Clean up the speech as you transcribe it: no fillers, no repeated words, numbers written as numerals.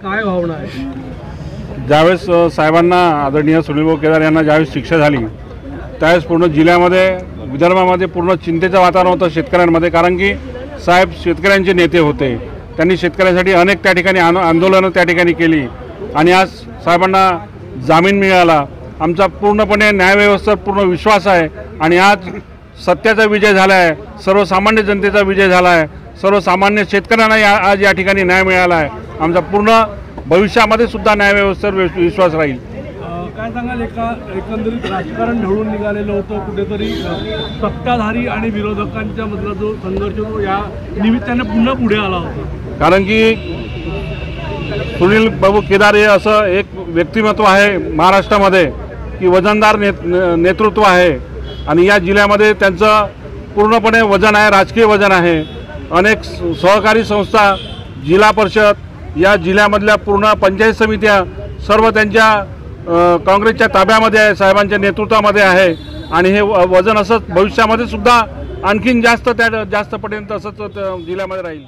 काय भावना आहे? ज्यावेळेस साहेबांना आदरणीय सुनीलभाऊ केदार यांना ज्यावेळेस शिक्षा झाली त्यावेळेस पूर्ण जिल्ह्यामध्ये विदर्भामध्ये पूर्ण चिंतेचं वातावरण होतं शेतकऱ्यांमध्ये, कारण की साहेब शेतकऱ्यांचे नेते होते. त्यांनी शेतकऱ्यांसाठी अनेक त्या ठिकाणी आंदोलनं त्या ठिकाणी केली आणि आज साहेबांना जामीन मिळाला. आमचा पूर्णपणे न्यायव्यवस्थेवर पूर्ण विश्वास आहे आणि आज सत्याचा विजय झाला आहे, सर्वसामान्य जनतेचा विजय झाला आहे, सर्वसामान्य शेतकऱ्यांना आज या ठिकाणी न्याय मिळाला आहे. आमचा पूर्ण भविष्यामध्ये सुद्धा न्यायव्यवस्थेवर विश्वास राहील. काय सांगाल, एकंदरीत राजकारण ढवळून निघालेलं होतं, कुठेतरी सत्ताधारी आणि विरोधकांच्या मधला जो संघर्ष या निमित्ताने पुन्हा पुढे आला होता. कारण की सुनील बाबू केदार हे असं एक व्यक्तिमत्व आहे महाराष्ट्रामध्ये की वजनदार नेतृत्व आहे आणि या जिल्ह्यामध्ये त्यांचं पूर्णपणे वजन आहे, राजकीय वजन आहे. अनेक सहकारी संस्था, जिल्हा परिषद, या जिल्ह्यामधल्या पूर्ण पंचायत समित्या सर्व त्यांच्या काँग्रेसच्या ताब्यामध्ये आहे, साहेबांच्या नेतृत्वामध्ये आहे आणि हे वजन असंच भविष्यामध्ये सुद्धा आणखीन जास्त पटेल तसंच जिल्ह्यामध्ये राहील.